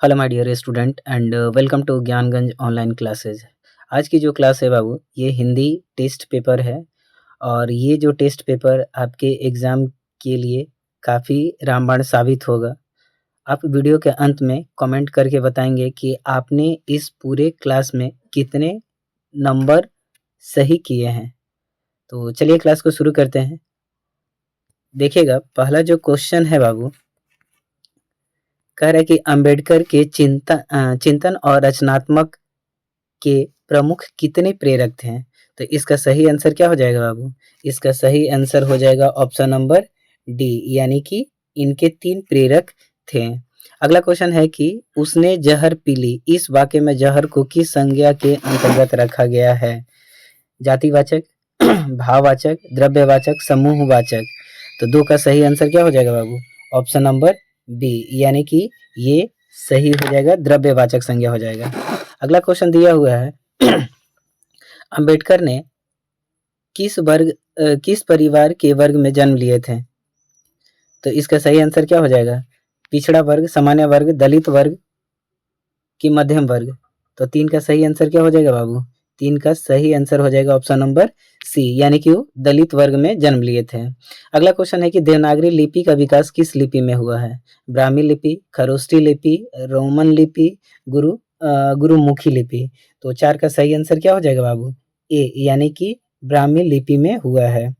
Hello my dear student and welcome to Gyanganj online classes. आज की जो क्लास है बाबू, ये हिंदी टेस्ट पेपर है और ये जो टेस्ट पेपर आपके एग्ज़ाम के लिए काफ़ी रामबाण साबित होगा। आप वीडियो के अंत में कमेंट करके बताएंगे कि आपने इस पूरे क्लास में कितने नंबर सही किए हैं। तो चलिए क्लास को शुरू करते हैं। देखिएगा, पहला जो क्वेश्चन है बाबू, कह रहा है कि अंबेडकर के चिंतन और रचनात्मक के प्रमुख कितने प्रेरक थे? तो इसका सही आंसर क्या हो जाएगा बाबू? इसका सही आंसर हो जाएगा ऑप्शन नंबर डी, यानी कि इनके 3 प्रेरक थे। अगला क्वेश्चन है कि उसने जहर पी ली, इस वाक्य में जहर को किस संज्ञा के अंतर्गत रखा गया है? जातिवाचक, भाववाचक, द्रव्यवाचक, समूहवाचक। तो 2 का सही आंसर क्या हो जाएगा बाबू? ऑप्शन नंबर बी, यानी कि ये सही हो जाएगा, द्रव्यवाचक संज्ञा हो जाएगा। अगला क्वेश्चन दिया हुआ है अंबेडकर ने किस परिवार के वर्ग में जन्म लिए थे? तो इसका सही आंसर क्या हो जाएगा? पिछड़ा वर्ग, सामान्य वर्ग, दलित वर्ग कि मध्यम वर्ग? तो 3 का सही आंसर क्या हो जाएगा बाबू? 3 का सही आंसर हो जाएगा ऑप्शन नंबर सी, यानी कि वो दलित वर्ग में जन्म लिए थे। अगला क्वेश्चन है कि देवनागरी लिपि का विकास किस लिपि में हुआ है? ब्राह्मी लिपि, खरोष्ठी लिपि, रोमन लिपि, गुरुमुखी लिपि? तो 4 का सही आंसर क्या हो जाएगा बाबू? ए, यानी कि ब्राह्मी लिपि में हुआ है।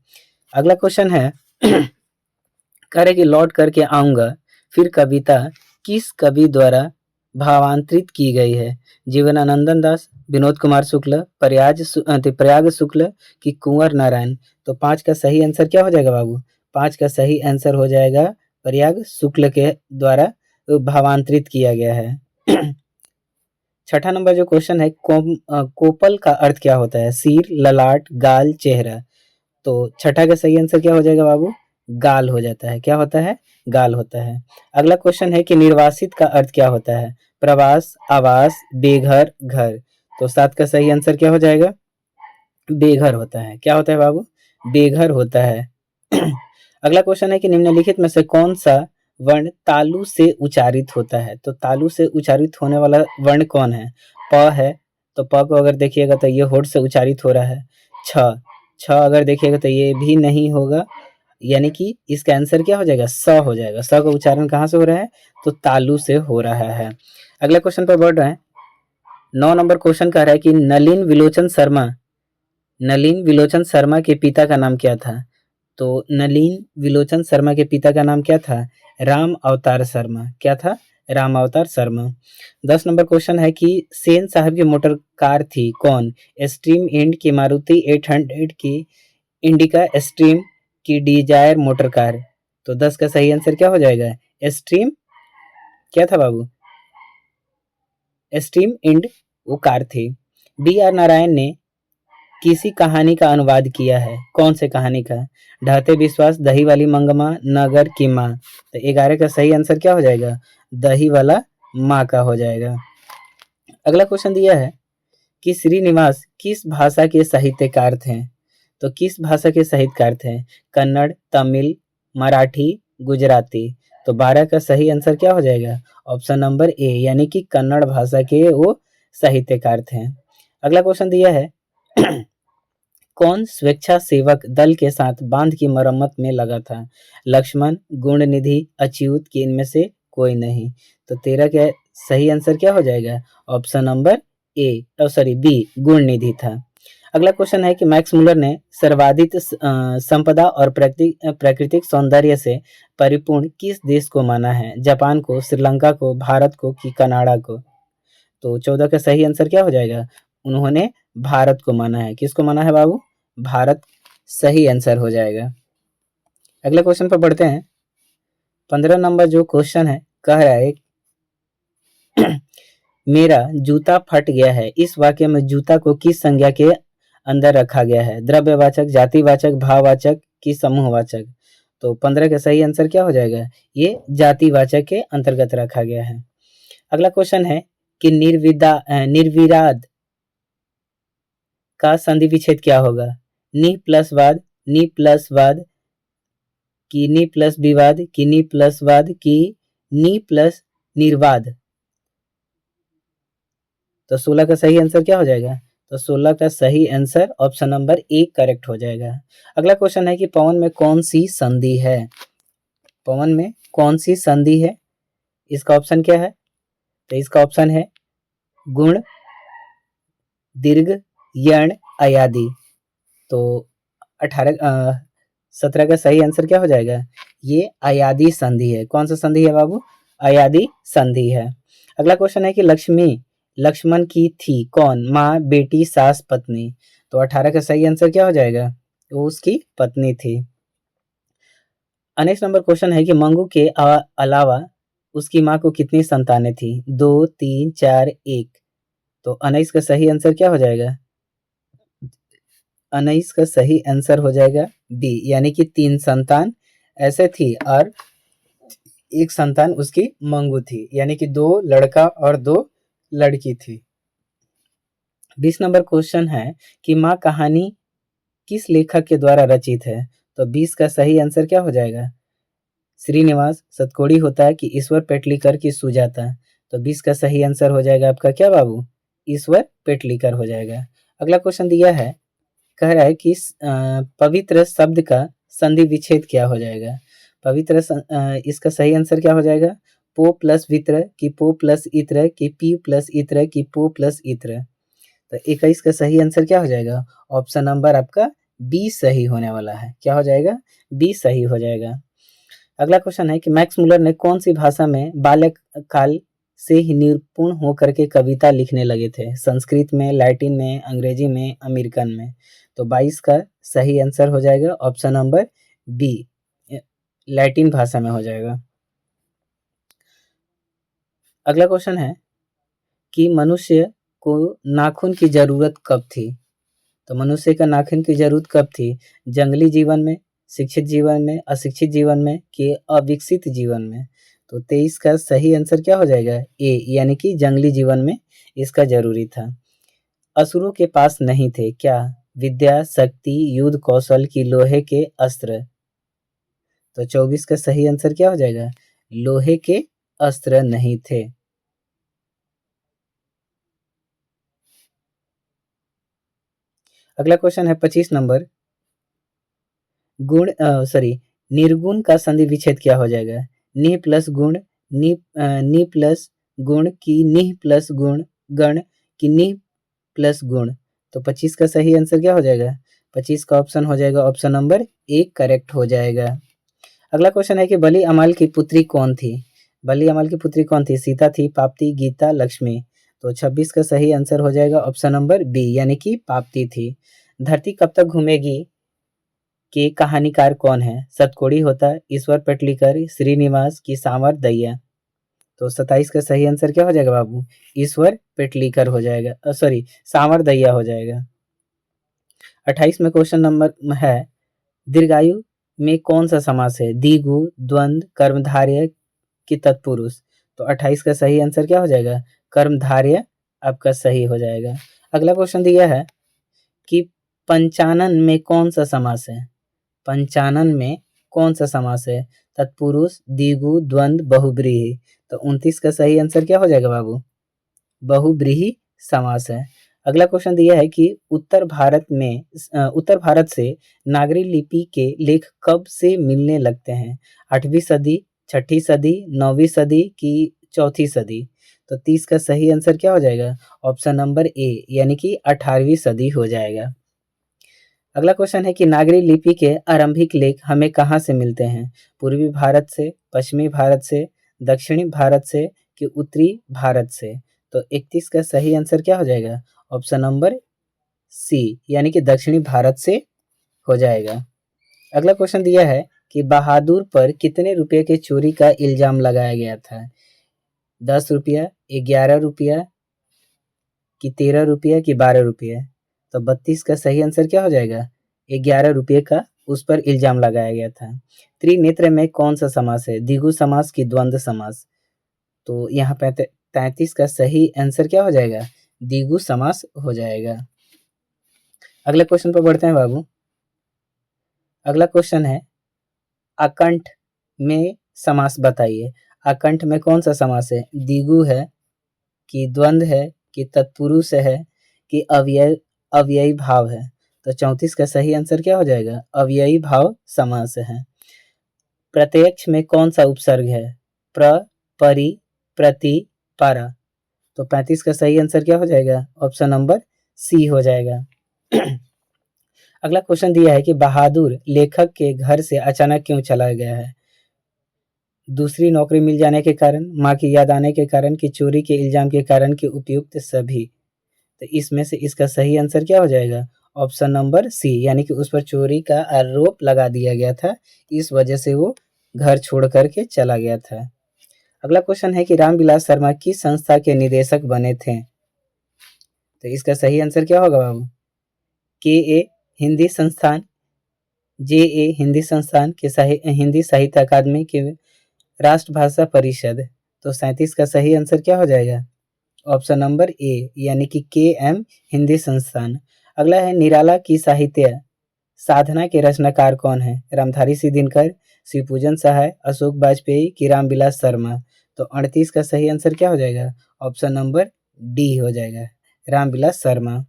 अगला क्वेश्चन है कह रहे कि लौट करके आऊंगा फिर कविता किस कवि द्वारा भावांतरित की गई है? जीवनानंदन दास, विनोद कुमार शुक्ल, प्रयाग शुक्ल कि कुंवर नारायण? तो 5 का सही आंसर क्या हो जाएगा बाबू? 5 का सही आंसर हो जाएगा प्रयाग शुक्ल के द्वारा भावांतरित किया गया है। छठा नंबर जो क्वेश्चन है, कोपल का अर्थ क्या होता है? सिर, ललाट, गाल, चेहरा? तो छठा का सही आंसर क्या हो जाएगा बाबू? गाल हो जाता है। क्या होता है? गाल होता है। अगला क्वेश्चन है कि निर्वासित का अर्थ क्या होता है? प्रवास, आवास, बेघर, घर? तो 7 का सही आंसर क्या हो जाएगा? बेघर होता है। क्या होता है बाबू? बेघर होता है। अगला क्वेश्चन है कि निम्नलिखित में से कौन सा वर्ण तालु से उच्चारित होता है? तो तालु से उच्चारित होने वाला वर्ण कौन है? प है, तो प को अगर देखिएगा तो ये होठ से उच्चारित हो रहा है। छ, छ अगर देखिएगा तो ये भी नहीं होगा, यानी कि इसका आंसर क्या हो जाएगा? स हो जाएगा। स का उच्चारण कहाँ से हो रहा है? तो तालु से हो रहा है। अगला क्वेश्चन पर बढ़ रहे हैं। 9 नंबर क्वेश्चन कह रहा है कि नलिन विलोचन शर्मा के पिता का नाम क्या था? तो नलिन विलोचन शर्मा के पिता का नाम क्या था? राम अवतार शर्मा। क्या था? राम अवतार शर्मा। 10 नंबर क्वेश्चन है कि सेन साहब की मोटर कार थी कौन? स्ट्रीम इंड की मारुति 800 की, इंडिका स्ट्रीम की डिजायर मोटर कार? तो 10 का सही आंसर क्या हो जाएगा? स्ट्रीम क्या था बाबू? स्ट्रीम इंड वो कार थी। बी आर नारायण ने किसी कहानी का अनुवाद किया है? कौन से कहानी का? ढहते विश्वास, दही वाली मंगमा, नगर की माँ? तो 11 का सही आंसर क्या हो जाएगा? दही वाला माँ का हो जाएगा। अगला क्वेश्चन दिया है कि श्रीनिवास किस भाषा के साहित्यकार थे? तो किस भाषा के साहित्यकार थे? कन्नड़, तमिल, मराठी, गुजराती? तो 12 का सही आंसर क्या हो जाएगा? ऑप्शन नंबर ए, यानी कि कन्नड़ भाषा के वो साहित्यकार थे। अगला क्वेश्चन दिया है कौन स्वेच्छासेवक दल के साथ बांध की मरम्मत में लगा था? लक्ष्मण, गुणनिधि, अच्युत कि इनमें से कोई नहीं? तो 13 का सही आंसर क्या हो जाएगा? Option number A, sorry B, Gunanidhi था। अगला क्वेश्चन है कि मैक्स मुलर ने सर्वाधिक संपदा और प्राकृतिक सौंदर्य से परिपूर्ण किस देश को माना है? जापान को, श्रीलंका को, भारत को कि कनाडा को? तो 14 का सही आंसर क्या हो जाएगा? उन्होंने भारत को माना है। किसको माना है बाबू? भारत सही आंसर हो जाएगा। अगले क्वेश्चन पर बढ़ते हैं। 15 नंबर जो क्वेश्चन है कह रहा है मेरा जूता फट गया है, इस वाक्य में जूता को किस संज्ञा के अंदर रखा गया है? द्रव्यवाचक, जातिवाचक, भाववाचक कि समूहवाचक? तो 15 का सही आंसर क्या हो जाएगा? ये जातिवाचक के अंतर्गत रखा गया है। अगला क्वेश्चन है कि निर्विराद का संधि विच्छेद क्या होगा? नि प्लस वाद, नि प्लस वाद कि नि प्लस विवाद कि नि प्लस वाद कि नि प्लस निर्वाद? तो 16 का सही आंसर क्या हो जाएगा? तो 16 का सही answer option number A correct हो जाएगा। अगला क्वेश्चन है कि पवन में कौन सी संधि है? पवन में कौन सी संधि है? इसका ऑप्शन क्या है? तो इसका ऑप्शन है गुण, दीर्घ, यण, अयादि। तो 17 का सही आंसर क्या हो जाएगा? ये अयादि संधि है। कौन सा संधि है बाबू? अयादि संधि है। अगला क्वेश्चन है कि लक्ष्मी लक्ष्मण की थी कौन? माँ, बेटी, सास, पत्नी। तो 18 का सही आंसर क्या हो जाएगा? वो उसकी पत्नी थी। नेक्स्ट नंबर क्वेश्चन है कि मंगू के अलावा उसकी माँ को कितनी संतानें थी? 2, 3, 4, 1। तो 19 का सही आंसर क्या हो जाएगा? 19 का सही आंसर हो जाएगा बी, यानी कि 3 संतान ऐसे थी और एक संतान उसकी मंगू थी, यानी कि 2 लड़का और 2 लड़की थी। 20 नंबर क्वेश्चन है कि माँ कहानी किस लेखक के द्वारा रचित है? तो 20 का सही आंसर क्या हो जाएगा? श्रीनिवास सतकोड़ी होता है कि ईश्वर पेटलीकर की सुजाता। तो 20 का सही आंसर हो जाएगा आपका क्या बाबू? ईश्वर पेटलीकर हो जाएगा। अगला क्वेश्चन दिया है, कह रहा है कि पवित्र शब्द का संधि विच्छेद क्या हो जाएगा? पवित्र इसका सही आंसर क्या हो जाएगा? पो प्लस वित्र की पो प्लस इत्र की पी प्लस इत्र की पो प्लस इत्र। तो 21 का सही आंसर क्या हो जाएगा? ऑप्शन नंबर आपका बी सही होने वाला है। क्या हो जाएगा? बी सही हो जाएगा। अगला क्वेश्चन है कि मैक्स मुलर ने कौन सी भाषा में बाल्य काल से ही निपुण होकर के कविता लिखने लगे थे? संस्कृत में, लैटिन में, अंग्रेजी में, अमेरिकन में। तो 22 का सही आंसर हो जाएगा ऑप्शन नंबर बी, लैटिन भाषा में हो जाएगा। अगला क्वेश्चन है कि मनुष्य को नाखून की जरूरत कब थी? तो मनुष्य का नाखून की जरूरत कब थी? जंगली जीवन में, शिक्षित जीवन में, अशिक्षित जीवन में कि अविकसित जीवन में? तो 23 का सही आंसर क्या हो जाएगा? ए, यानी कि जंगली जीवन में इसका जरूरी था। असुरों के पास नहीं थे क्या? विद्या, शक्ति, युद्ध कौशल की लोहे के अस्त्र। तो 24 का सही आंसर क्या हो जाएगा? लोहे के अस्त्र नहीं थे। अगला क्वेश्चन है 25 नंबर, निर्गुण का संधि विच्छेद क्या हो जाएगा? नि प्लस गुण, नि प्लस गुण की निह प्लस गुण गण की निह प्लस गुण। तो 25 का सही आंसर क्या हो जाएगा? 25 का ऑप्शन हो जाएगा ऑप्शन नंबर ए करेक्ट हो जाएगा। अगला क्वेश्चन है कि बलि अमाल की पुत्री कौन थी? बलि अमाल की पुत्री कौन थी? सीता थी, पाप्ती, गीता, लक्ष्मी। तो 26 का सही आंसर हो जाएगा ऑप्शन नंबर बी, यानी कि पाप्ती थी। धरती कब तक घूमेगी के कहानीकार कौन है? सतकोड़ी होता है, ईश्वर पेटलीकर, श्रीनिवास की सांवर दैया। तो 27 का सही आंसर क्या हो जाएगा बाबू? ईश्वर पेटलीकर हो जाएगा, सॉरी सांवर दैया हो जाएगा। 28 में क्वेश्चन नंबर है, दीर्घायु में कौन सा समास है? द्विगु, द्वंद्व, कर्मधारय कि तत्पुरुष। तो 28 का सही आंसर क्या हो जाएगा? कर्मधारय आपका सही हो जाएगा। अगला क्वेश्चन दिया है कि पंचानन में कौन सा समास है? पंचानन में कौन सा समास है? तत्पुरुष, द्विगु, द्वंद्व, बहुब्रीहि। तो 29 का सही आंसर क्या हो जाएगा बाबू? बहुब्रीहि समास है। अगला क्वेश्चन दिया है कि उत्तर भारत से नागरी लिपि के लेख कब से मिलने लगते हैं? 8वीं सदी, 6ठी सदी, 9वीं सदी की चौथी सदी। तो 30 का सही आंसर क्या हो जाएगा? ऑप्शन नंबर ए, यानी कि 18वीं सदी हो जाएगा। अगला क्वेश्चन है कि नागरी लिपि के आरंभिक लेख हमें कहाँ से मिलते हैं? पूर्वी भारत से, पश्चिमी भारत से, दक्षिणी भारत से कि उत्तरी भारत से? तो 31 का सही आंसर क्या हो जाएगा? ऑप्शन नंबर सी, यानी कि दक्षिणी भारत से हो जाएगा। अगला क्वेश्चन दिया है कि बहादुर पर कितने रुपए के चोरी का इल्जाम लगाया गया था? 10 रुपया, 11 रुपया कि 13 रुपया कि 12 रुपये? तो 32 का सही आंसर क्या हो जाएगा? 11 रुपये का उस पर इल्जाम लगाया गया था। त्रिनेत्र में कौन सा समास है? द्विगु समास की द्वंद्व समास? तो यहाँ पे 33 का सही आंसर क्या हो जाएगा? द्विगु समास हो जाएगा। अगले क्वेश्चन पर बढ़ते हैं बाबू। अगला क्वेश्चन है, अकंठ में समास बताइए। अकंठ में कौन सा समास है? द्विगु है कि द्वंद्व है कि तत्पुरुष है कि अव्ययी भाव है। तो 34 का सही आंसर क्या हो जाएगा? अव्ययी भाव समास है। प्रत्यक्ष में कौन सा उपसर्ग है? प्र, परि, प्रति, para। तो 35 का सही आंसर क्या हो जाएगा? ऑप्शन नंबर सी हो जाएगा। अगला क्वेश्चन दिया है कि बहादुर लेखक के घर से अचानक क्यों चला गया है? दूसरी नौकरी मिल जाने के कारण, माँ की याद आने के कारण, कि चोरी के इल्जाम के कारण, कि उपयुक्त सभी। तो इसमें से इसका सही आंसर क्या हो जाएगा? ऑप्शन नंबर सी, यानी कि उस पर चोरी का आरोप लगा दिया गया था, इस वजह से वो घर छोड़ करके चला गया था। अगला क्वेश्चन है कि रामविलास शर्मा किस संस्था के निदेशक बने थे? तो इसका सही आंसर क्या होगा बाबू? के ए हिंदी संस्थान, जे ए हिंदी संस्थान, के हिंदी साहित्य अकादमी, के राष्ट्रभाषा परिषद। तो 37 का सही आंसर क्या हो जाएगा? ऑप्शन नंबर ए, यानी कि के एम हिंदी संस्थान। अगला है निराला की साहित्य साधना के रचनाकार कौन है? रामधारी सिंह दिनकर, शिवपूजन सहाय, अशोक वाजपेयी, कि रामविलास शर्मा। तो 38 का सही आंसर क्या हो जाएगा? ऑप्शन नंबर डी हो जाएगा, रामविलास शर्मा।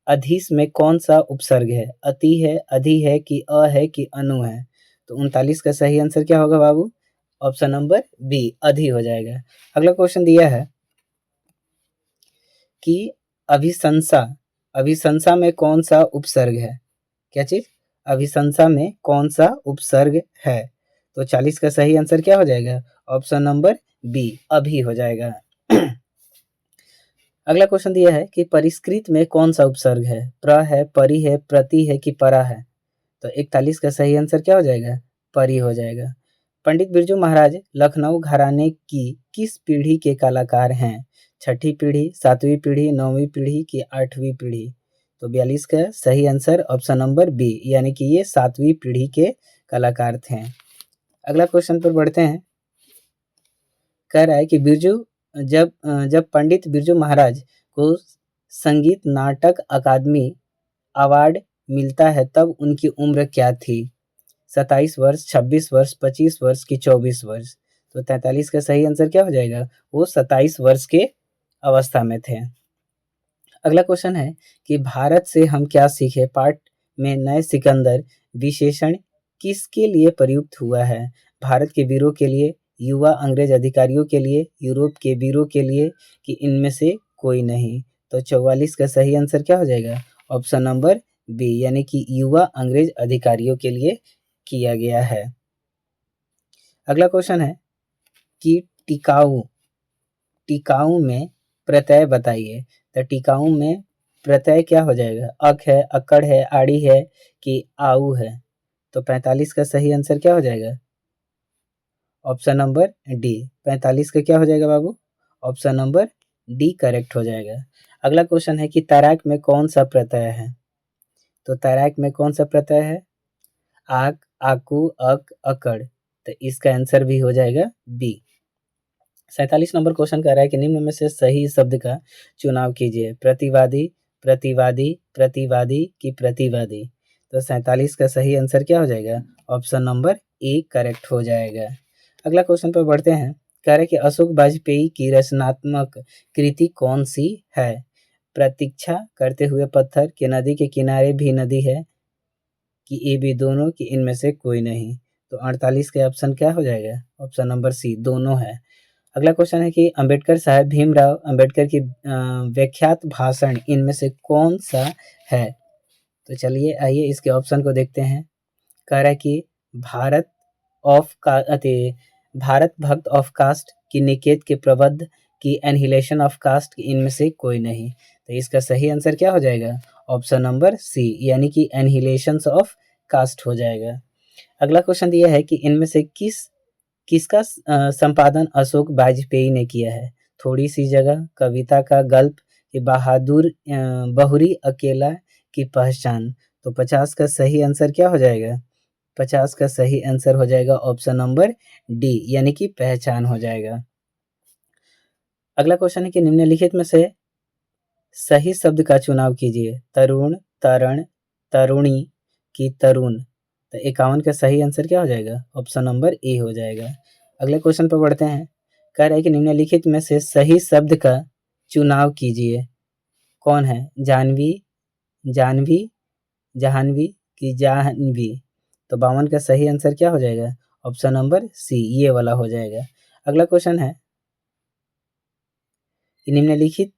अधीस में कौन सा उपसर्ग है? अति है, अधि है, कि अ है, कि अनु है। तो 39 का सही आंसर क्या होगा बाबू? ऑप्शन नंबर बी, अधि हो जाएगा। अगला क्वेश्चन दिया है कि अभिशंसा, अभिशंसा में कौन सा उपसर्ग है? क्या चीज? अभिशंसा में कौन सा उपसर्ग है? तो 40 का सही आंसर क्या हो जाएगा? ऑप्शन नंबर बी, अभी हो जाएगा। अगला क्वेश्चन दिया है कि परिष्कृत में कौन सा उपसर्ग है? प्र है, परि है, प्रति है, कि परा है। तो 41 का सही आंसर क्या हो जाएगा? परि हो जाएगा। पंडित बिरजू महाराज लखनऊ घराने की किस पीढ़ी के कलाकार हैं? छठी पीढ़ी, सातवीं पीढ़ी, नौवीं पीढ़ी, की 8वीं पीढ़ी। तो 42 का सही आंसर ऑप्शन नंबर बी, यानी कि ये 7वीं पीढ़ी के कलाकार थे। अगला क्वेश्चन पर बढ़ते हैं। कह रहा है कि जब पंडित बिरजू महाराज को संगीत नाटक अकादमी अवार्ड मिलता है तब उनकी उम्र क्या थी? 27 वर्ष, 26 वर्ष, 25 वर्ष, की 24 वर्ष। तो 43 का सही आंसर क्या हो जाएगा? वो 27 वर्ष के अवस्था में थे। अगला क्वेश्चन है कि भारत से हम क्या सीखे पाठ में नए सिकंदर विशेषण किसके लिए प्रयुक्त हुआ है? भारत के वीरों के लिए, युवा अंग्रेज अधिकारियों के लिए, यूरोप के वीरों के लिए, कि इनमें से कोई नहीं। तो 44 का सही आंसर क्या हो जाएगा? ऑप्शन नंबर बी, यानी कि युवा अंग्रेज अधिकारियों के लिए किया गया है। अगला क्वेश्चन है कि टिकाऊ, टिकाऊ में प्रत्यय बताइए। तो टिकाऊ में प्रत्यय क्या हो जाएगा? अक है, अकड़ है, आड़ी है, कि आऊ है। तो 45 का सही आंसर क्या हो जाएगा? ऑप्शन नंबर डी, 45 का क्या हो जाएगा बाबू? ऑप्शन नंबर डी करेक्ट हो जाएगा। अगला क्वेश्चन है कि तैराक में कौन सा प्रत्यय है? तो तैराक में कौन सा प्रत्यय है? आक, आकू, अक, अकड़। तो इसका आंसर भी हो जाएगा बी। 47 नंबर क्वेश्चन कह रहा है कि निम्न में से सही शब्द का चुनाव कीजिए। प्रतिवादी, प्रतिवादी, प्रतिवादी, की प्रतिवादी। तो 47 का सही आंसर क्या हो जाएगा? ऑप्शन नंबर ए करेक्ट हो जाएगा। अगला क्वेश्चन पर बढ़ते हैं। कह रहे हैं कि अशोक वाजपेयी की रचनात्मक कृति कौन सी है? प्रतीक्षा करते हुए पत्थर, कि नदी के किनारे भी नदी है, कि ए बी दोनों, कि इनमें से कोई नहीं। तो 48 के ऑप्शन क्या हो जाएगा? ऑप्शन नंबर सी, दोनों है। अगला क्वेश्चन है कि अंबेडकर साहब भीमराव अंबेडकर की व्याख्यात भाषण इनमें से कौन सा है? तो चलिए आइए इसके ऑप्शन को देखते हैं। कह रहा है कि भारत ऑफ का भारत भक्त ऑफ कास्ट, की निकेत के प्रबंध, की एनहिलेशन ऑफ कास्ट, की इनमें से कोई नहीं। तो इसका सही आंसर क्या हो जाएगा? ऑप्शन नंबर सी, यानी कि एनहिलेशन ऑफ कास्ट हो जाएगा। अगला क्वेश्चन दिया है कि इनमें से किसका संपादन अशोक वाजपेयी ने किया है? थोड़ी सी जगह, कविता का गल्प, कि बहादुर बहुरी अकेला, की पहचान। तो 50 का सही आंसर क्या हो जाएगा? 50 का सही आंसर हो जाएगा ऑप्शन नंबर डी, यानी कि पहचान हो जाएगा। अगला क्वेश्चन है कि निम्नलिखित में से सही शब्द का चुनाव कीजिए। तरुण, तरण, तरुणी, की तरुण। तो 51 का सही आंसर क्या हो जाएगा? ऑप्शन नंबर ए हो जाएगा। अगले क्वेश्चन पर बढ़ते हैं। कह रहा है कि निम्नलिखित में से सही शब्द का चुनाव कीजिए। कौन है? जानवी, जानवी, जाह्नवी कि जाह्नवी? तो 52 का सही आंसर क्या हो जाएगा? ऑप्शन नंबर सी, ये वाला हो जाएगा। अगला क्वेश्चन है कि निम्नलिखित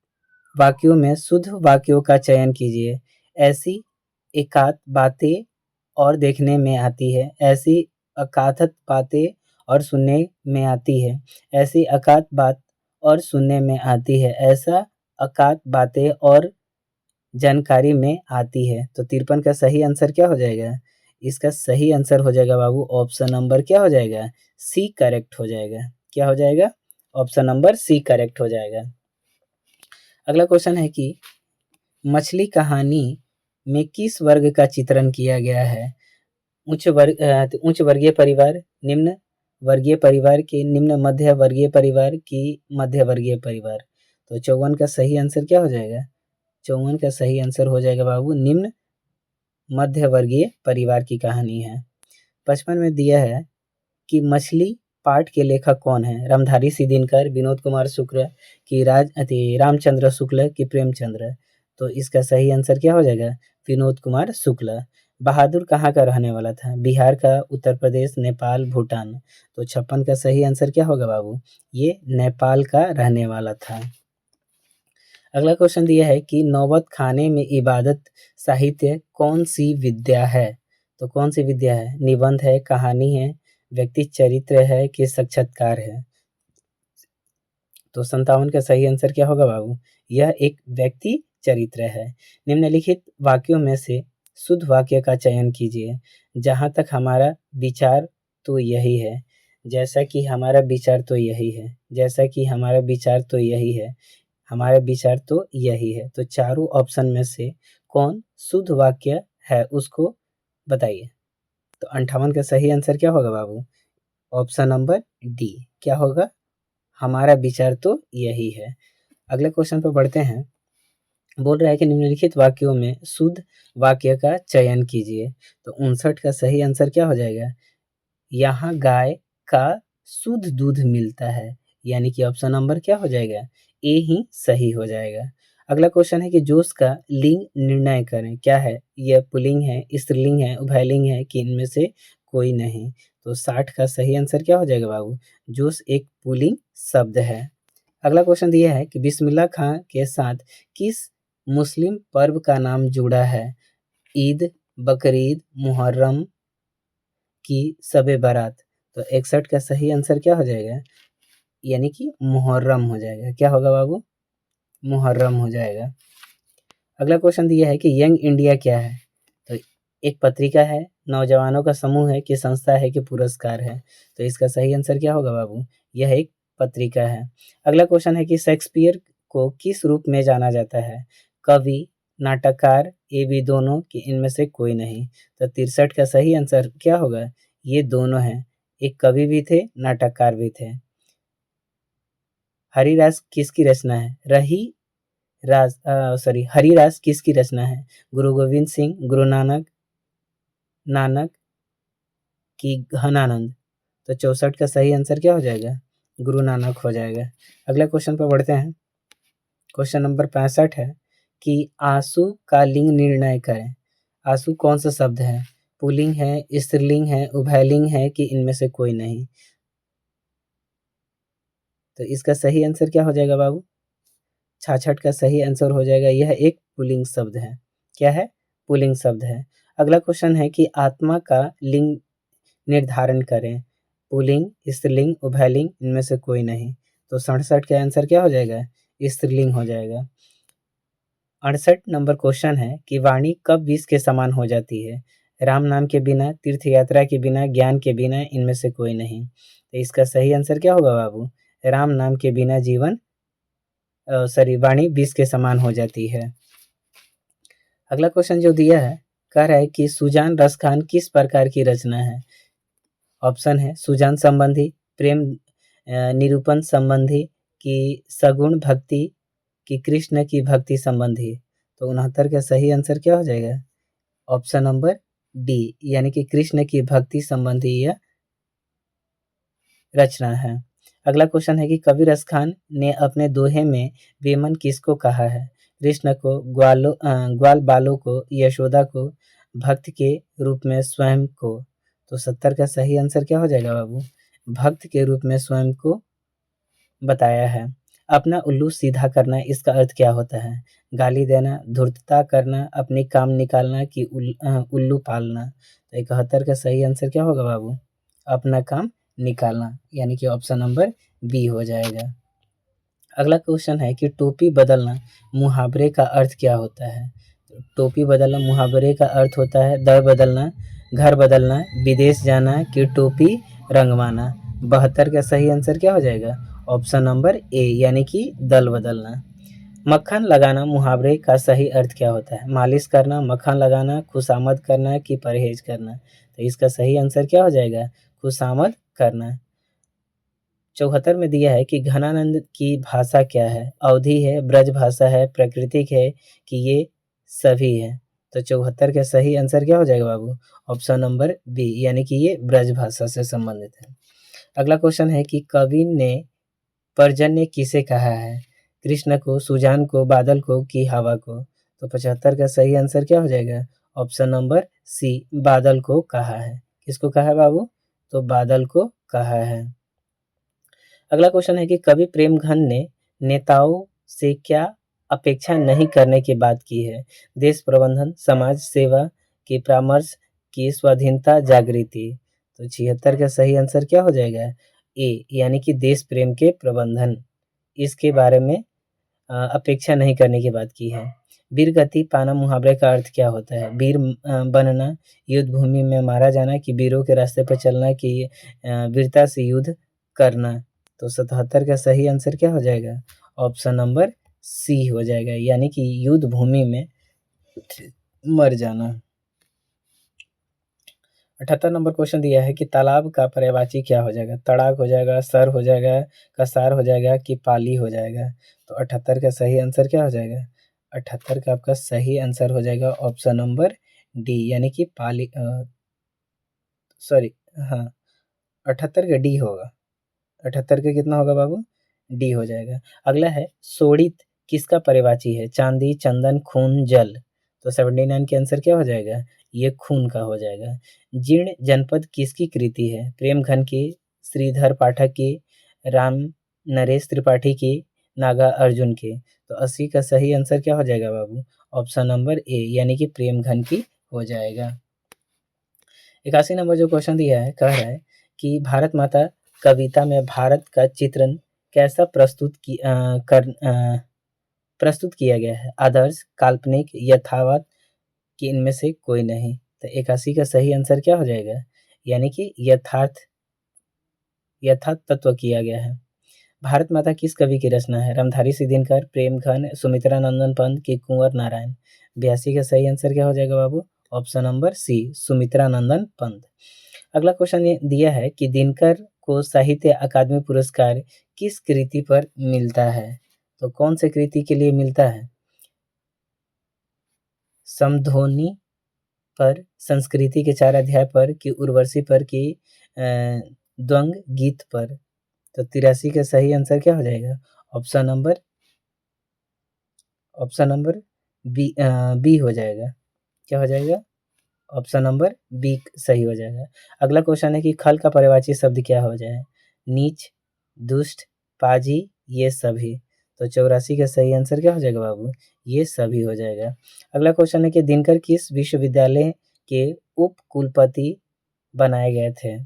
वाक्यों में शुद्ध वाक्यों का चयन कीजिए। ऐसी एकाध बातें और देखने में आती है, ऐसी अकाथत बातें और सुनने में आती है, ऐसी अकात बात और सुनने में आती है, ऐसा अकात बातें और जानकारी में आती है। तो 53 का सही आंसर क्या हो जाएगा? इसका सही आंसर हो जाएगा बाबू ऑप्शन नंबर क्या हो जाएगा? सी करेक्ट हो जाएगा। क्या हो जाएगा? ऑप्शन नंबर सी करेक्ट हो जाएगा। अगला क्वेश्चन है कि मछली कहानी में किस वर्ग का चित्रण किया गया है? उच्च वर्गीय परिवार, निम्न वर्गीय परिवार की, निम्न मध्य वर्गीय परिवार की, मध्य वर्गीय परिवार। तो 54 का सही आंसर क्या हो जाएगा? 54 का सही आंसर हो जाएगा बाबू निम्न मध्य वर्गीय परिवार की कहानी है। 55 में दिया है कि मछली पाठ के लेखक कौन है? रामधारी सिद्दीनकर, विनोद कुमार शुक्ल की रामचंद्र शुक्ल की प्रेमचंद्र? तो इसका सही आंसर क्या हो जाएगा? विनोद कुमार शुक्ल। बहादुर कहाँ का रहने वाला था? बिहार का, उत्तर प्रदेश, नेपाल, भूटान? तो 56 का सही आंसर क्या होगा बाबू? ये नेपाल का रहने वाला था। अगला क्वेश्चन दिया है कि नौबत खाने में इबादत साहित्य कौन सी विद्या है? तो कौन सी विद्या है? निबंध है, कहानी है, व्यक्ति चरित्र है कि साक्षात्कार है? तो 57 का सही आंसर क्या होगा बाबू? यह एक व्यक्ति चरित्र है। निम्नलिखित वाक्यों में से शुद्ध वाक्य का चयन कीजिए। जहाँ तक हमारा विचार तो यही है, जैसा कि हमारा विचार तो यही है, जैसा कि हमारा विचार तो यही है, हमारा विचार तो यही है। तो चारों ऑप्शन में से कौन शुद्ध वाक्य है उसको बताइए। तो 58 का सही आंसर क्या होगा बाबू? Option number D. क्या होगा? हमारा विचार तो यही है। अगले क्वेश्चन पर बढ़ते हैं। बोल रहा है कि निम्नलिखित वाक्यों में शुद्ध वाक्य का चयन कीजिए। तो 59 का सही आंसर क्या हो जाएगा? यहाँ गाय का शुद्ध दूध मिलता है, यानी कि ऑप्शन नंबर क्या हो जाएगा? ए ही सही हो जाएगा। अगला क्वेश्चन है कि जोश का लिंग निर्णय करें। क्या है? यह पुल्लिंग है, स्त्रीलिंग है, उभयलिंग है कि इनमें से कोई नहीं? तो 60 का सही आंसर क्या हो जाएगा बाबू? जोश एक पुल्लिंग शब्द है। अगला क्वेश्चन दिया है कि बिस्मिल्लाह खां के साथ किस मुस्लिम पर्व का नाम जुड़ा है? ईद, बकरीद, मुहर्रम की शबे बारात? तो 61 का सही आंसर क्या हो जाएगा? यानी कि मुहर्रम हो जाएगा। क्या होगा बाबू? मुहर्रम हो जाएगा। अगला क्वेश्चन दिया है कि यंग इंडिया क्या है? तो एक पत्रिका है, नौजवानों का समूह है कि संस्था है कि पुरस्कार है? तो इसका सही आंसर क्या होगा बाबू? यह एक पत्रिका है। अगला क्वेश्चन है कि शेक्सपियर को किस रूप में जाना जाता है? कवि, नाटककार, ये भी दोनों कि इनमें से कोई नहीं? तो 63 का सही आंसर क्या होगा? ये दोनों हैं। एक कवि भी थे, नाटककार भी थे। हरिरास किसकी रचना है? हरिरास किसकी रचना है? गुरु गोविंद सिंह, गुरु नानक, नानक की घनानंद? तो 64 का सही आंसर क्या हो जाएगा? गुरु नानक हो जाएगा। अगला क्वेश्चन पर बढ़ते हैं। क्वेश्चन नंबर 65 है कि आंसू का लिंग निर्णय करें। आंसू कौन सा शब्द है? पुल्लिंग है, स्त्रीलिंग है, उभयलिंग है कि इनमें से कोई नहीं? तो इसका सही आंसर क्या हो जाएगा बाबू? 66 का सही आंसर हो जाएगा यह एक पुल्लिंग शब्द है। क्या है? पुल्लिंग शब्द है। अगला क्वेश्चन है कि आत्मा का लिंग निर्धारण करें। पुल्लिंग, स्त्रीलिंग, उभयलिंग इनमें से कोई नहीं? तो 67 का आंसर क्या हो जाएगा? स्त्रीलिंग हो जाएगा। 68 नंबर क्वेश्चन है कि वाणी कब विष के समान हो जाती है? राम नाम के बिना, तीर्थ यात्रा के बिना, ज्ञान के बिना इनमें से कोई नहीं? तो इसका सही आंसर क्या होगा बाबू? राम नाम के बिना वाणी विष के समान हो जाती है। अगला क्वेश्चन जो दिया है कह रहा है कि सुजान रसखान किस प्रकार की रचना है? ऑप्शन है सुजान संबंधी, प्रेम निरूपण संबंधी, कि सगुण भक्ति, कि कृष्ण की भक्ति संबंधी? तो 69 का सही आंसर क्या हो जाएगा? ऑप्शन नंबर डी, यानी कि कृष्ण की भक्ति संबंधी यह रचना है। अगला क्वेश्चन है कि कबीर खान ने अपने दोहे में वेमन किसको कहा है? कृष्ण को, ग्वाल बालों को, यशोदा को, भक्त के रूप में स्वयं को। तो 70 का सही आंसर क्या हो जाएगा बाबू? भक्त के रूप में स्वयं को बताया है। अपना उल्लू सीधा करना, इसका अर्थ क्या होता है? गाली देना, धूर्तता करना, अपनी काम निकालना कि उल्लू पालना। तो 71 का सही आंसर क्या होगा बाबू? अपना काम निकालना, यानी कि ऑप्शन नंबर बी हो जाएगा। अगला क्वेश्चन है कि टोपी बदलना मुहावरे का अर्थ क्या होता है? टोपी बदलना मुहावरे का अर्थ होता है दर बदलना, घर बदलना, विदेश जाना कि टोपी रंगवाना। 72 का सही आंसर क्या हो जाएगा? ऑप्शन नंबर ए, यानी कि दल बदलना। मक्खन लगाना मुहावरे का सही अर्थ क्या होता है? मालिश करना, मक्खन लगाना, खुशामद करना कि परहेज करना। तो इसका सही आंसर क्या हो जाएगा? खुशामद करना। 74 में दिया है कि घनानंद की भाषा क्या है? अवधी है, ब्रज भाषा है, प्राकृतिक है कि ये सभी है। तो 74 का सही आंसर क्या हो जाएगा बाबू? ऑप्शन नंबर बी, यानी कि ये ब्रज भाषा से संबंधित है। अगला क्वेश्चन है कि कवि ने पर्जन्य किसे कहा है? कृष्ण को, सुजान को, बादल को कि हवा को। तो 75 का सही आंसर क्या हो जाएगा? ऑप्शन नंबर सी, बादल को कहा है। किसको कहा है बाबू? तो बादल को कहा है। अगला क्वेश्चन है कि कवि प्रेमघन ने नेताओं से क्या अपेक्षा नहीं करने की बात की है? देश प्रबंधन, समाज सेवा की परामर्श की स्वाधीनता जागृति। तो 76 का सही आंसर क्या हो जाएगा? ए, यानी कि देश प्रेम के प्रबंधन, इसके बारे में अपेक्षा नहीं करने की बात की है। वीर गति पाना मुहावरे का अर्थ क्या होता है? वीर बनना, युद्ध भूमि में मारा जाना कि वीरों के रास्ते पर चलना कि वीरता से युद्ध करना। तो 77 का सही आंसर क्या हो जाएगा? ऑप्शन नंबर सी हो जाएगा, यानी कि युद्ध भूमि में मर जाना। 78 नंबर क्वेश्चन दिया है कि तालाब का पर्यायवाची क्या हो जाएगा? तड़ाक हो जाएगा, सर हो जाएगा, कसार हो जाएगा कि पाली हो जाएगा। तो 78 का सही आंसर क्या हो जाएगा? 78 का आपका सही आंसर हो जाएगा ऑप्शन नंबर डी, यानी कि पाली, सॉरी, हाँ, 78 का डी होगा। 78 का कितना होगा बाबू? डी हो जाएगा। अगला है शोणित किसका पर्यायवाची है? चांदी, चंदन, खून, जल। तो 79 के आंसर क्या हो जाएगा? ये खून का हो जाएगा। जीर्ण जनपद किसकी कृति है? प्रेमघन की, श्रीधर पाठक की, राम नरेश त्रिपाठी की, नागा अर्जुन की। तो 80 का सही आंसर क्या हो जाएगा बाबू? ऑप्शन नंबर ए, यानी कि प्रेमघन की हो जाएगा। 81 नंबर जो क्वेश्चन दिया है, कह रहा है कि भारत माता कविता में भारत का चित्रण कैसा प्रस्तुत किया गया है? आदर्श, काल्पनिक, यथावत कि इनमें से कोई नहीं। तो 81 का सही आंसर क्या हो जाएगा? यानी कि यथार्थ तत्व किया गया है। भारत माता किस कवि की रचना है? रामधारी सिद्धिनकर, प्रेमघन, सुमित्रा नंदन पंत कि कुंवर नारायण। 82 का सही आंसर क्या हो जाएगा बाबू? ऑप्शन नंबर सी, सुमित्रा नंदन पंत। अगला क्वेश्चन ये दिया है कि दिनकर को साहित्य अकादमी पुरस्कार किस कृति पर मिलता है? तो कौन से कृति के लिए मिलता है? समध्वनि पर, संस्कृति के 4 अध्याय पर कि उर्वशी पर कि द्वंग गीत पर। तो 83 का सही आंसर क्या हो जाएगा? ऑप्शन नंबर बी हो जाएगा। क्या हो जाएगा? ऑप्शन नंबर बी सही हो जाएगा। अगला क्वेश्चन है कि खल का पर्यायवाची शब्द क्या हो जाए? नीच, दुष्ट, पाजी, ये सभी। तो 84 का सही आंसर क्या हो जाएगा बाबू? ये सभी हो जाएगा। अगला क्वेश्चन है कि दिनकर किस विश्वविद्यालय के उप कुलपति बनाए गए थे?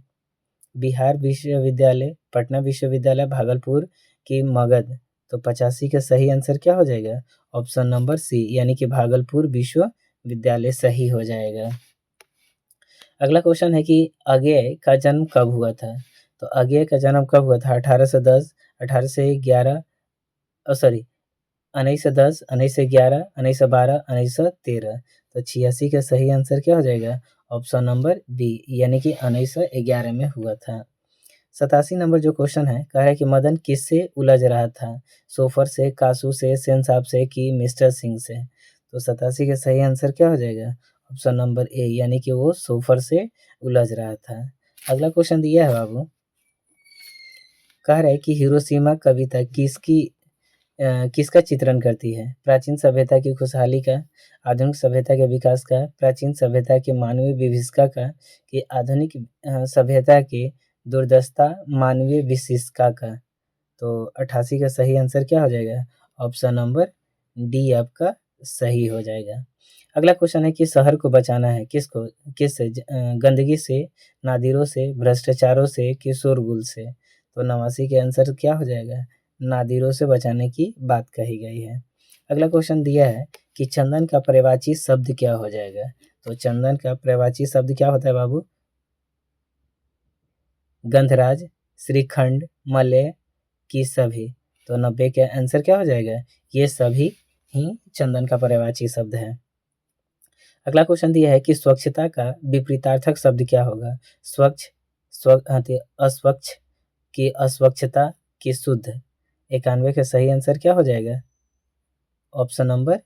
बिहार विश्वविद्यालय, पटना विश्वविद्यालय, भागलपुर की मगध। तो 85 का सही आंसर क्या हो जाएगा? ऑप्शन नंबर सी, यानी कि भागलपुर विश्वविद्यालय सही हो जाएगा। अगला क्वेश्चन है कि अज्ञेय का जन्म कब हुआ था? तो अज्ञेय का जन्म कब हुआ था? 1810, 1811, सॉरी, 1910, 1911, 1912, 1913। तो 86 का सही आंसर क्या हो जाएगा? ऑप्शन नंबर बी, यानी कि 1911 में हुआ था। 87 नंबर जो क्वेश्चन है, कह रहा है कि मदन किससे उलझ रहा था? सोफर से, कासू से, सेन साहब से कि मिस्टर सिंह से। तो 87 का सही आंसर क्या हो जाएगा? ऑप्शन नंबर ए, यानी कि वो सोफर से उलझ रहा था। अगला क्वेश्चन दिया है बाबू कह रहा है कि हिरोशिमा कविता किसका चित्रण करती है? प्राचीन सभ्यता की खुशहाली का, आधुनिक सभ्यता के विकास का, प्राचीन सभ्यता की मानवीय विभीषिका का, कि आधुनिक सभ्यता की दुर्दशा मानवीय विशिष्टता का? तो 88 का सही आंसर क्या हो जाएगा? ऑप्शन नंबर डी आपका सही हो जाएगा। अगला क्वेश्चन है कि शहर को बचाना है किसको? किससे? गंदगी से, नादिरों से, भ्रष्टाचारों से कि शोरगुल से? तो 89 के आंसर क्या हो जाएगा? नादिरों से बचाने की बात कही गई है। अगला क्वेश्चन दिया है कि चंदन का पर्यायवाची शब्द क्या हो जाएगा? तो चंदन का पर्यायवाची शब्द क्या होता है बाबू? गंधराज, श्रीखंड, मलय की सभी? तो 90 के आंसर क्या हो जाएगा? ये सभी ही चंदन का पर्यायवाची शब्द है। अगला क्वेश्चन दिया है कि स्वच्छता का विपरीतार्थक शब्द क्या होगा? स्वच्छ, अस्वच्छ की अस्वच्छता की शुद्ध? 91 का सही आंसर क्या हो जाएगा? ऑप्शन नंबर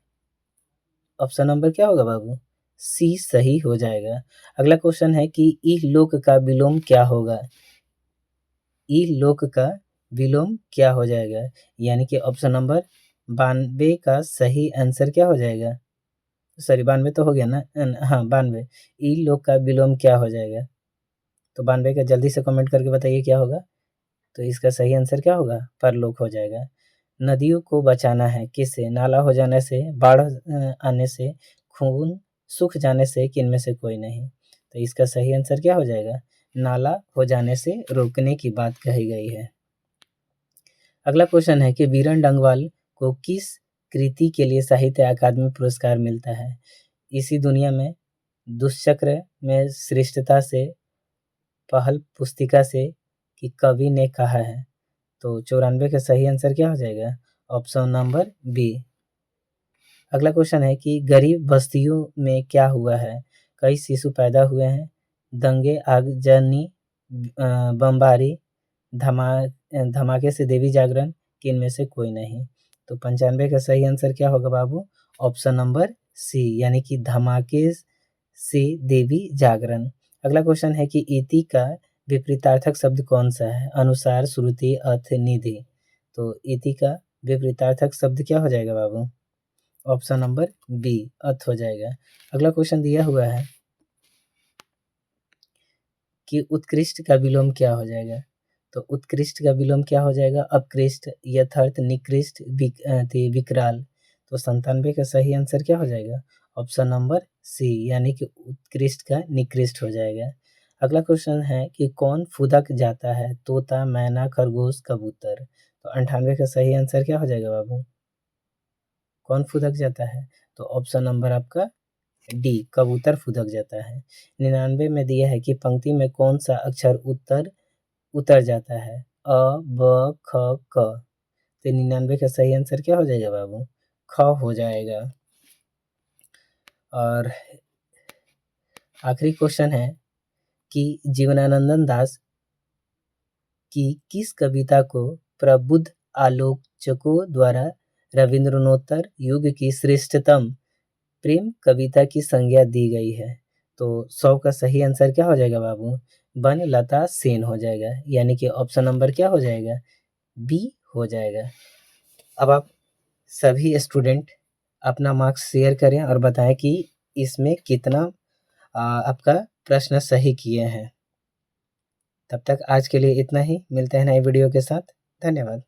क्या होगा बाबू? सी सही हो जाएगा। अगला क्वेश्चन है कि इहलोक का विलोम क्या होगा? इहलोक का विलोम क्या हो जाएगा? यानी कि ऑप्शन नंबर 92 का सही आंसर क्या हो जाएगा? सॉरी 92 तो हो गया ना, हाँ 92। इहलोक का विलोम क्या हो जाएगा? तो 92 का जल्दी से कमेंट करके बताइए क्या होगा? तो इसका सही आंसर क्या होगा? परलोक हो जाएगा। नदियों को बचाना है किससे? नाला हो जाने से, बाढ़ आने से, खून सूख जाने से, कि इनमें से कोई नहीं? तो इसका सही आंसर क्या हो जाएगा? नाला हो जाने से रोकने की बात कही गई है। अगला क्वेश्चन है कि बीरन डंगवाल को किस कृति के लिए साहित्य अकादमी पुरस्कार मिलता है? इसी दुनिया में, दुष्चक्र में, श्रेष्ठता से, पहल पुस्तिका से, कि कवि ने कहा है? तो 94 का सही आंसर क्या हो जाएगा? Option number B. अगला क्वेश्चन है कि गरीब बस्तियों में क्या हुआ है? कई शिशु पैदा हुए हैं, दंगे, आगजनी, बमबारी, धमाके से देवी जागरण, कि इनमें से कोई नहीं? तो 95 का सही आंसर क्या होगा बाबू? ऑप्शन नंबर सी, यानी कि धमाके से देवी जागरण। अगला क्वेश्चन है कि इति का विपरीतार्थक शब्द कौन सा है? अनुसार, श्रुति, अर्थ, निधि? तो इति का विपरीतार्थक शब्द क्या हो जाएगा बाबू? ऑप्शन नंबर बी, अर्थ हो जाएगा। अगला क्वेश्चन दिया हुआ है कि उत्कृष्ट का विलोम क्या हो जाएगा? तो उत्कृष्ट का विलोम क्या हो जाएगा? अपकृष्ट, यथार्थ, निकृष्ट, विकराल? तो 97 का सही आंसर क्या हो जाएगा? ऑप्शन नंबर सी, यानी कि उत्कृष्ट का निकृष्ट हो जाएगा। अगला क्वेश्चन है कि कौन फुदक जाता है? तोता, मैना, खरगोश, कबूतर? तो 98 का सही आंसर क्या हो जाएगा बाबू? कौन फुदक जाता है? तो ऑप्शन नंबर आपका डी, कबूतर फुदक जाता है। 99 में दिया है कि पंक्ति में कौन सा अक्षर उतर जाता है? अ, ब, ख, क? तो 99 का सही आंसर क्या हो जाएगा बाबू? ख हो जाएगा। और आखिरी क्वेश्चन है कि जीवनानंद दास की किस कविता को प्रबुद्ध आलोचकों द्वारा रविंद्रनोत्तर युग की श्रेष्ठतम प्रेम कविता की संज्ञा दी गई है? तो 100 का सही आंसर क्या हो जाएगा बाबू? बनलता सेन हो जाएगा, यानी कि ऑप्शन नंबर क्या हो जाएगा? बी हो जाएगा। अब आप सभी स्टूडेंट अपना मार्क्स शेयर करें और बताएं कि इसमें कितना आपका प्रश्न सही किए हैं। तब तक आज के लिए इतना ही, मिलते हैं नए वीडियो के साथ। धन्यवाद।